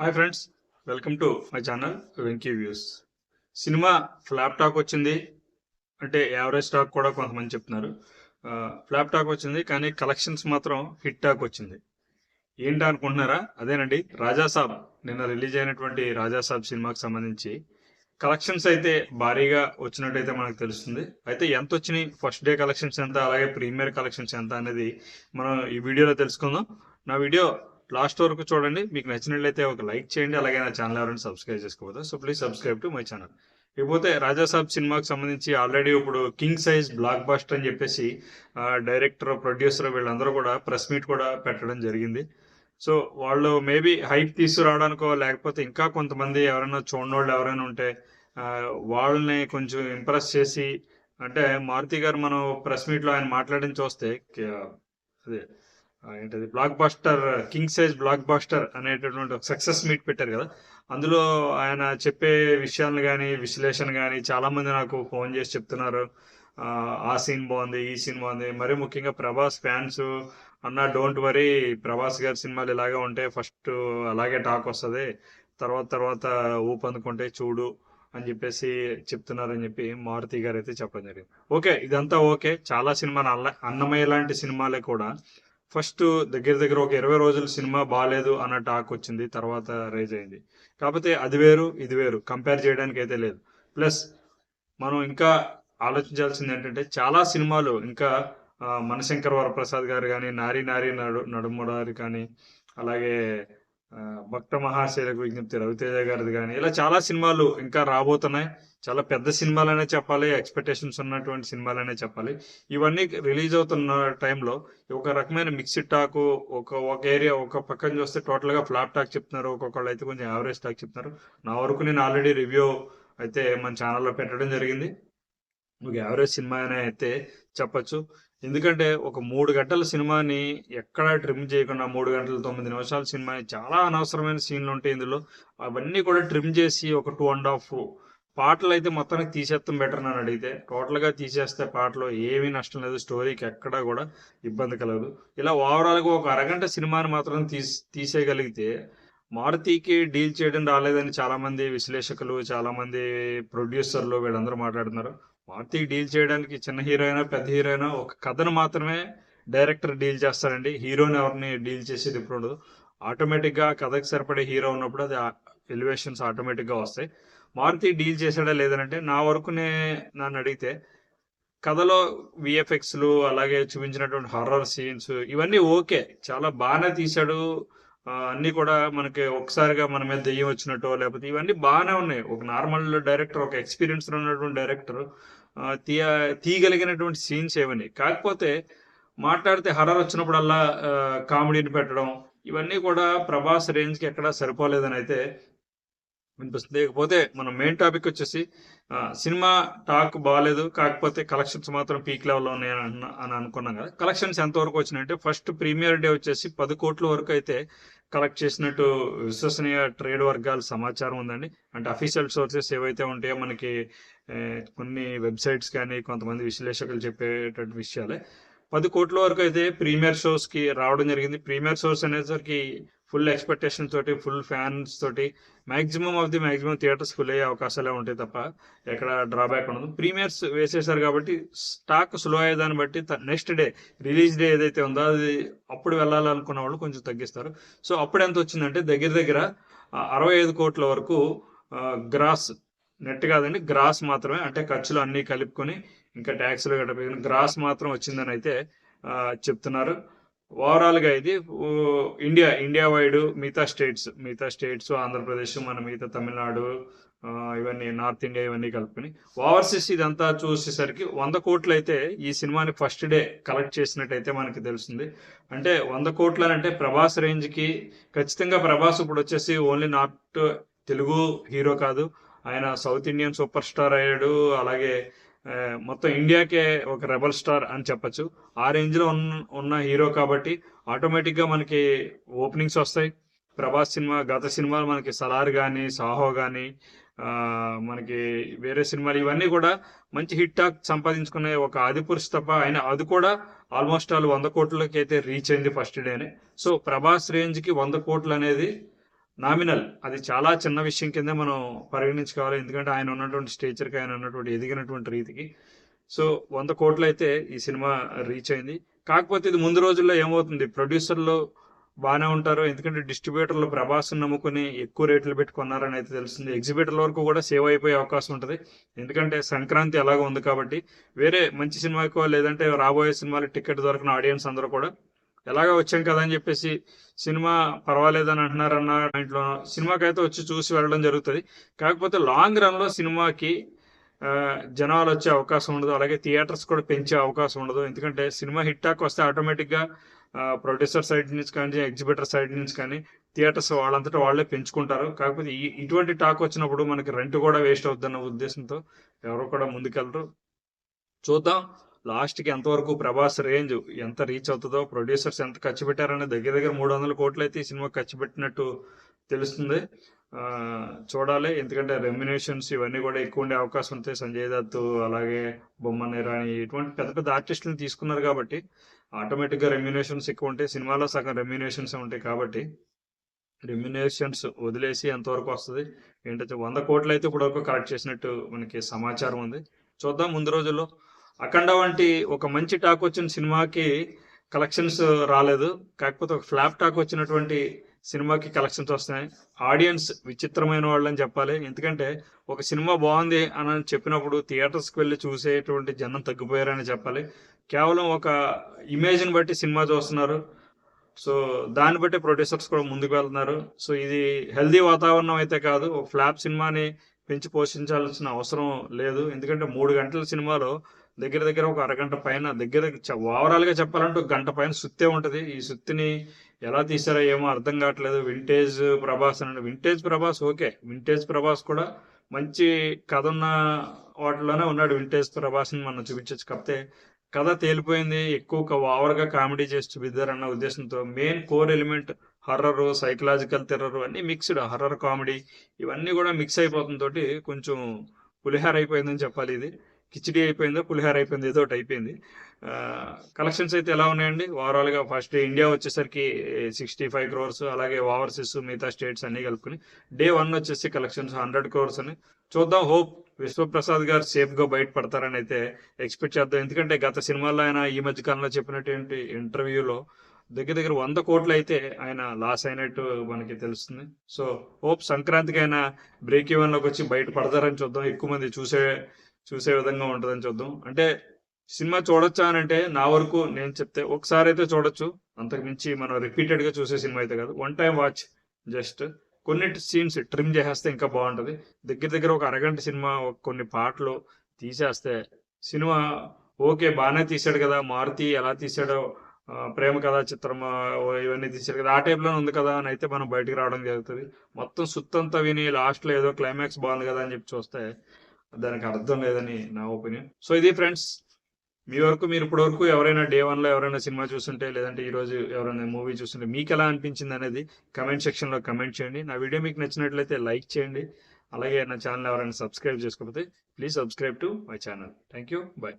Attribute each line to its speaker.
Speaker 1: Hi friends, welcome to my channel Venky views. Cinema flop talk వచ్చింది అంటే average talk కూడా కొంతమంది చెప్తున్నారు. ఫ్లాప్ టాక్ వచ్చింది కానీ కలెక్షన్స్ మాత్రం హిట్ టాక్ వచ్చింది. ఏంటి అనుకుంటున్నారా? అదేనండి, రాజాసాబ్. నిన్న రిలీజ్ అయినటువంటి రాజాసాబ్ సినిమాకి సంబంధించి కలెక్షన్స్ అయితే భారీగా వచ్చినట్టయితే మనకు తెలుస్తుంది. అయితే ఎంత వచ్చినాయి, ఫస్ట్ డే కలెక్షన్స్ ఎంత, అలాగే ప్రీమియర్ కలెక్షన్స్ ఎంత అనేది మనం ఈ వీడియోలో తెలుసుకుందాం. నా వీడియో లాస్ట్ వరకు చూడండి. మీకు నచ్చినట్లయితే ఒక లైక్ చేయండి, అలాగే నా ఛానల్ ఎవరైనా సబ్స్క్రైబ్ చేసుకోవద్దు. So please subscribe to my channel. ఇకపోతే రాజాసాబ్ సినిమాకి సంబంధించి ఆల్రెడీ ఇప్పుడు కింగ్ సైజ్ బ్లాక్ బస్టర్ అని చెప్పేసి డైరెక్టర్, ప్రొడ్యూసర్ వీళ్ళందరూ కూడా ప్రెస్ మీట్ కూడా పెట్టడం జరిగింది. సో వాళ్ళు మేబీ హైప్ తీసుకురావడానికో, లేకపోతే ఇంకా కొంతమంది ఎవరైనా చూడనోళ్ళు ఎవరైనా ఉంటే వాళ్ళని కొంచెం ఇంప్రెస్ చేసి, అంటే మారుతి గారు మనం ప్రెస్ మీట్లో ఆయన మాట్లాడిన చూస్తే అదే ఏంటది block buster, king size block buster అనేటటువంటి ఒక సక్సెస్ మీట్ పెట్టారు కదా. అందులో ఆయన చెప్పే విషయాలను కానీ, విశ్లేషణ కానీ చాలా మంది నాకు ఫోన్ చేసి చెప్తున్నారు. ఆ సీన్ బాగుంది, ఈ సీన్ బాగుంది. మరీ ముఖ్యంగా ప్రభాస్ ఫ్యాన్స్ అన్న డోంట్ వరీ, ప్రభాస్ గారి సినిమాలు ఇలాగే ఉంటాయి, ఫస్ట్ అలాగే టాక్ వస్తుంది, తర్వాత తర్వాత ఊపందుకుంటే చూడు అని చెప్పేసి చెప్తున్నారని చెప్పి మారుతి గారు అయితే చెప్పడం జరిగింది. ఓకే, ఇదంతా ఓకే. చాలా సినిమాలు అన్నమయ్య లాంటి సినిమాలే కూడా ఫస్ట్ దగ్గర దగ్గర ఒక 20 రోజులు సినిమా బాగాలేదు అన్న టాక్ వచ్చింది, తర్వాత రైజ్ అయింది. కాకపోతే అది వేరు ఇది వేరు, కంపేర్ చేయడానికి అయితే లేదు. ప్లస్ మనం ఇంకా ఆలోచించాల్సింది ఏంటంటే, చాలా సినిమాలు ఇంకా మనశంకర్ వరప్రసాద్ గారు కానీ, నారి నారి నడుముడారి కానీ, అలాగే భక్త మహాశైలకు విజ్ఞప్తి రవితేజ గారిది కానీ, ఇలా చాలా సినిమాలు ఇంకా రాబోతున్నాయి. చాలా పెద్ద సినిమాలనే చెప్పాలి, ఎక్స్పెక్టేషన్స్ ఉన్నటువంటి సినిమాలనే చెప్పాలి. ఇవన్నీ రిలీజ్ అవుతున్న టైంలో ఒక రకమైన మిక్స్డ్ టాక్, ఒక ఏరియా ఒక పక్కన చూస్తే టోటల్గా ఫ్లాప్ టాక్ చెప్తున్నారు, ఒక్కొక్కళ్ళు అయితే కొంచెం యావరేజ్ టాక్ చెప్తున్నారు. నా వరకు నేను ఆల్రెడీ రివ్యూ అయితే మన ఛానల్లో పెట్టడం జరిగింది. ఒక యావరేజ్ సినిమా అనే అయితే చెప్పచ్చు. ఎందుకంటే ఒక 3 గంటల సినిమాని ఎక్కడా ట్రిమ్ చేయకుండా, 3 గంటల 9 నిమిషాల సినిమాని చాలా అనవసరమైన సీన్లు ఉంటాయి ఇందులో. అవన్నీ కూడా ట్రిమ్ చేసి ఒక 2.5 పాటలు అయితే మొత్తానికి తీసేస్తాం బెటర్ నన్ను అడిగితే. టోటల్గా తీసేస్తే పాటలో ఏమీ నష్టం లేదు, స్టోరీకి ఎక్కడా కూడా ఇబ్బంది కలగదు. ఇలా ఓవరాల్గా ఒక అరగంట సినిమాని మాత్రం తీసేయగలిగితే, మారుతికి డీల్ చేయడం రాలేదని చాలామంది విశ్లేషకులు, చాలామంది ప్రొడ్యూసర్లు వీళ్ళందరూ మాట్లాడుతున్నారు. మారుతికి డీల్ చేయడానికి చిన్న హీరో అయినా పెద్ద హీరో అయినా ఒక కథను మాత్రమే డైరెక్టర్ డీల్ చేస్తాడండి. హీరోని ఎవరిని డీల్ చేసేది ఇప్పుడు ఉండదు. ఆటోమేటిక్గా కథకు సరిపడే హీరో ఉన్నప్పుడు అది ఎలివేషన్స్ ఆటోమేటిక్గా వస్తాయి. మారుతి డీల్ చేశాడా లేదనంటే, నా వరకునే నన్ను అడిగితే కథలో విఎఫ్ఎక్స్లు, అలాగే చూపించినటువంటి హారర్ సీన్స్ ఇవన్నీ ఓకే, చాలా బాగానే తీశాడు. అన్నీ కూడా మనకి ఒకసారిగా మన మీద దెయ్యం వచ్చినట్టు, లేకపోతే ఇవన్నీ బాగానే ఉన్నాయి. ఒక నార్మల్ డైరెక్టర్, ఒక ఎక్స్పీరియన్స్ ఉన్నటువంటి డైరెక్టర్ తీయగలిగినటువంటి సీన్స్ ఏమని. కాకపోతే మాట్లాడితే హర్రర్ వచ్చినప్పుడల్లా కామెడీని పెట్టడం, ఇవన్నీ కూడా ప్రభాస్ రేంజ్కి ఎక్కడా సరిపోలేదని అయితే అనిపిస్తుంది. ఇకపోతే మనం మెయిన్ టాపిక్ వచ్చేసి సినిమా టాక్ బాగాలేదు, కాకపోతే కలెక్షన్స్ మాత్రం పీక్ లెవెల్లో ఉన్నాయి అని అనుకున్నాం కదా. కలెక్షన్స్ ఎంతవరకు వచ్చినాయంటే, ఫస్ట్ ప్రీమియర్ డే వచ్చేసి 10 కోట్ల వరకు అయితే కలెక్ట్ చేసినట్టు విశ్వసనీయ ట్రేడ్ వర్గాల సమాచారం ఉందండి. అంటే అఫీషియల్ సోర్సెస్ ఏవైతే ఉంటాయో మనకి కొన్ని వెబ్సైట్స్ కానీ కొంతమంది విశ్లేషకులు చెప్పేటటువంటి విషయాలే. 10 కోట్ల వరకు అయితే ప్రీమియర్ షోస్కి రావడం జరిగింది. ప్రీమియర్ షోస్ అనేసరికి ఫుల్ ఎక్స్పెక్టేషన్ తోటి, ఫుల్ ఫ్యాన్స్ తోటి మ్యాక్సిమం థియేటర్స్ ఫుల్ అయ్యే అవకాశాలే ఉంటాయి తప్ప ఎక్కడ డ్రాబ్యాక్ ఉండదు. ప్రీమియర్స్ వేసేసారు కాబట్టి స్టాక్ స్లో అయ్యేదాన్ని బట్టి నెక్స్ట్ డే రిలీజ్ డే ఏదైతే ఉందో అది అప్పుడు వెళ్ళాలనుకున్న వాళ్ళు కొంచెం తగ్గిస్తారు. సో అప్పుడు ఎంత వచ్చిందంటే, దగ్గర దగ్గర 65 కోట్ల వరకు గ్రాస్, నెట్ కాదండి, గ్రాస్ మాత్రమే, అంటే ఖర్చులు అన్నీ కలుపుకొని ఇంకా ట్యాక్స్లు గట్రా గ్రాస్ మాత్రం వచ్చిందని అయితే చెప్తున్నారు. ఓవరాల్గా ఇది ఇండియా వైడ్ మిగతా స్టేట్స్ ఆంధ్రప్రదేశ్, మన మిగతా తమిళనాడు, ఇవన్నీ నార్త్ ఇండియా ఇవన్నీ కలుపుకొని ఓవర్సీస్ ఇదంతా చూసేసరికి 100 కోట్లు అయితే ఈ సినిమాని ఫస్ట్ డే కలెక్ట్ చేసినట్టయితే మనకి తెలుస్తుంది. అంటే 100 కోట్లు అంటే ప్రభాస్ రేంజ్కి ఖచ్చితంగా. ప్రభాస్ ఇప్పుడు వచ్చేసి ఓన్లీ నాట్ తెలుగు హీరో కాదు, ఆయన సౌత్ ఇండియన్ సూపర్ స్టార్ అయ్యాడు. అలాగే మొత్తం ఇండియాకే ఒక రెబల్ స్టార్ అని చెప్పచ్చు. ఆ రేంజ్లో ఉన్న హీరో కాబట్టి ఆటోమేటిక్గా మనకి ఓపెనింగ్స్ వస్తాయి. ప్రభాస్ సినిమా, గత సినిమాలు మనకి సలార్ కానీ, సాహో కానీ, మనకి వేరే సినిమాలు ఇవన్నీ కూడా మంచి హిట్ టాక్ సంపాదించుకునే ఒక ఆదిపురుష్ తప్ప, ఆయన అది కూడా ఆల్మోస్ట్ ఆల్ 100 కోట్లకి అయితే రీచ్ అయింది ఫస్ట్ డేనే. సో ప్రభాస్ రేంజ్కి 100 కోట్లు అనేది నామినల్, అది చాలా చిన్న విషయం కింద మనం పరిగణించుకోవాలి. ఎందుకంటే ఆయన ఉన్నటువంటి స్టేచర్కి, ఆయన ఉన్నటువంటి ఎదిగినటువంటి రీతికి. సో 100 కోట్లు అయితే ఈ సినిమా రీచ్ అయింది. కాకపోతే ఇది ముందు రోజుల్లో ఏమవుతుంది, ప్రొడ్యూసర్లు బాగానే ఉంటారు, ఎందుకంటే డిస్ట్రిబ్యూటర్లు ప్రభాస్ని నమ్ముకుని ఎక్కువ రేట్లు పెట్టి కొన్నారని అయితే తెలుస్తుంది. ఎగ్జిబిటర్ల వరకు కూడా సేవ్ అయిపోయే అవకాశం ఉంటుంది, ఎందుకంటే సంక్రాంతి ఎలాగో ఉంది కాబట్టి. వేరే మంచి సినిమాకో లేదంటే రాబోయే సినిమాలకు టికెట్ దొరకని ఆడియన్స్ అందరూ కూడా ఎలాగో వచ్చాం కదా అని చెప్పేసి సినిమా పర్వాలేదని అంటున్నారన్న దాంట్లో సినిమాకి అయితే వచ్చి చూసి వెళ్ళడం జరుగుతుంది. కాకపోతే లాంగ్ రన్లో సినిమాకి జనాలు వచ్చే అవకాశం ఉండదు, అలాగే థియేటర్స్ కూడా పెంచే అవకాశం ఉండదు. ఎందుకంటే సినిమా హిట్ టాక్ వస్తే ఆటోమేటిక్గా ప్రొడ్యూసర్ సైడ్ నుంచి కానీ ఎగ్జిబిటర్ సైడ్ నుంచి కానీ థియేటర్స్ వాళ్ళంతటా వాళ్ళే పెంచుకుంటారు. కాకపోతే ఇటువంటి టాక్ వచ్చినప్పుడు మనకి రెంట్ కూడా వేస్ట్ అవుతుందన్న ఉద్దేశంతో ఎవరు కూడా ముందుకెళ్ళరు. చూద్దాం లాస్ట్కి ఎంతవరకు ప్రభాస్ రేంజ్ ఎంత రీచ్ అవుతుందో, ప్రొడ్యూసర్స్ ఎంత ఖర్చు పెట్టారనే దగ్గర 300 కోట్లు అయితే ఈ సినిమా ఖర్చు పెట్టినట్టు తెలుస్తుంది. చూడాలి, ఎందుకంటే రెమ్యునేషన్స్ ఇవన్నీ కూడా ఎక్కువ ఉండే అవకాశం ఉంటాయి. సంజయ్ దత్ అలాగే బొమ్మన్ ఇరానీ ఇటువంటి పెద్ద పెద్ద ఆర్టిస్టులను తీసుకున్నారు కాబట్టి ఆటోమేటిక్గా రెమ్యునేషన్స్ ఎక్కువ ఉంటాయి. సినిమాలో సగం రెమ్యునేషన్స్ ఉంటాయి కాబట్టి రెమ్యునేషన్స్ వదిలేసి ఎంతవరకు వస్తుంది ఏంటంటే 100 కోట్లు అయితే ఇప్పటివరకు కలెక్ట్ చేసినట్టు మనకి సమాచారం ఉంది. చూద్దాం ముందు రోజుల్లో. అఖండ వంటి ఒక మంచి టాక్ వచ్చిన సినిమాకి కలెక్షన్స్ రాలేదు, కాకపోతే ఒక ఫ్లాప్ టాక్ వచ్చినటువంటి సినిమాకి కలెక్షన్స్ వస్తున్నాయి. ఆడియన్స్ విచిత్రమైన వాళ్ళని చెప్పాలి, ఎందుకంటే ఒక సినిమా బాగుంది అని చెప్పినప్పుడు థియేటర్స్కి వెళ్ళి చూసేటువంటి జనం తగ్గిపోయారని చెప్పాలి. కేవలం ఒక ఇమేజ్ని బట్టి సినిమా చూస్తున్నారు. సో దాన్ని బట్టి ప్రొడ్యూసర్స్ కూడా ముందుకు వెళ్తున్నారు. సో ఇది హెల్దీ వాతావరణం అయితే కాదు. ఒక ఫ్లాప్ సినిమాని పెంచి పోషించాల్సిన అవసరం లేదు, ఎందుకంటే 3 గంటల సినిమాలో దగ్గర ఒక అరగంట పైన ఓవరాల్గా చెప్పాలంటే ఒక గంట పైన సుత్తే ఉంటుంది. ఈ సుత్తిని ఎలా తీసారో ఏమో అర్థం కావట్లేదు. వింటేజ్ ప్రభాస్ అని, vintage Prabhas okay, vintage Prabhas కూడా మంచి కథ ఉన్న వాటిలోనే ఉన్నాడు. వింటేజ్ ప్రభాస్ని మనం చూపించవచ్చు, కాకపోతే కథ తేలిపోయింది, ఎక్కువ ఓవర్గా కామెడీ చేసి చూపిద్దారన్న ఉద్దేశంతో. Main core element horror, psychological thriller అన్నీ మిక్స్డ్, హర్రర్ కామెడీ ఇవన్నీ కూడా మిక్స్ అయిపోతుంది తోటి కొంచెం పులిహార అయిపోయిందని చెప్పాలి. ఇది కిచిడి అయిపోయిందో పులిహార అయిపోయింది, ఏదో ఒకటి అయిపోయింది. కలెక్షన్స్ అయితే ఎలా ఉన్నాయండి ఓవరాల్గా? ఫస్ట్ ఇండియా వచ్చేసరికి 65 crores, అలాగే ఓవర్సీస్ మిగతా స్టేట్స్ అన్నీ కలుపుకుని Day 1 వచ్చేసి కలెక్షన్స్ 100 crores అని. చూద్దాం, హోప్ విశ్వప్రసాద్ గారు సేఫ్గా బయటపడతారని అయితే ఎక్స్పెక్ట్ చేద్దాం. ఎందుకంటే గత సినిమాల్లో ఆయన ఈ మధ్య కాలంలో చెప్పినటువంటి ఇంటర్వ్యూలో దగ్గర 100 కోట్లు అయితే ఆయన లాస్ అయినట్టు మనకి తెలుస్తుంది. సో హోప్ సంక్రాంతికి ఆయన బ్రేక్ ఈవెన్లోకి వచ్చి బయటపడతారని చూద్దాం. ఎక్కువ మంది చూసే విధంగా ఉంటుందని చూద్దాం. అంటే సినిమా చూడొచ్చా అని అంటే నా వరకు నేను చెప్తే ఒకసారి అయితే చూడొచ్చు, అంతకు మించి మనం రిపీటెడ్గా చూసే సినిమా అయితే కాదు. 1 time వాచ్, జస్ట్ కొన్ని సీన్స్ ట్రిమ్ చేసేస్తే ఇంకా బాగుంటుంది. దగ్గర ఒక అరగంట సినిమా కొన్ని పాటలు తీసేస్తే సినిమా ఓకే బాగానే తీసాడు కదా, మారుతి ఎలా తీసాడో, ప్రేమ కథా చిత్రం ఇవన్నీ తీసాడు కదా ఆ టైప్లోనే ఉంది కదా అని అయితే మనం బయటకు రావడం జరుగుతుంది. మొత్తం సుత్తంతా విని లాస్ట్లో ఏదో క్లైమాక్స్ బాగుంది కదా అని చెప్పి చూస్తే దానికి అర్థం లేదని నా ఒపీనియన్. సో ఇది ఫ్రెండ్స్, మీరు ఇప్పటి వరకు ఎవరైనా Day 1లో ఎవరైనా సినిమా చూస్తుంటే, లేదంటే ఈరోజు ఎవరైనా మూవీ చూస్తుంటే మీకు ఎలా అనిపించింది అనేది కమెంట్ సెక్షన్లో కమెంట్ చేయండి. నా వీడియో మీకు నచ్చినట్లయితే లైక్ చేయండి. అలాగే నా ఛానల్ ఎవరైనా సబ్స్క్రైబ్ చేసుకోకపోతే please subscribe to my channel. Thank you, bye.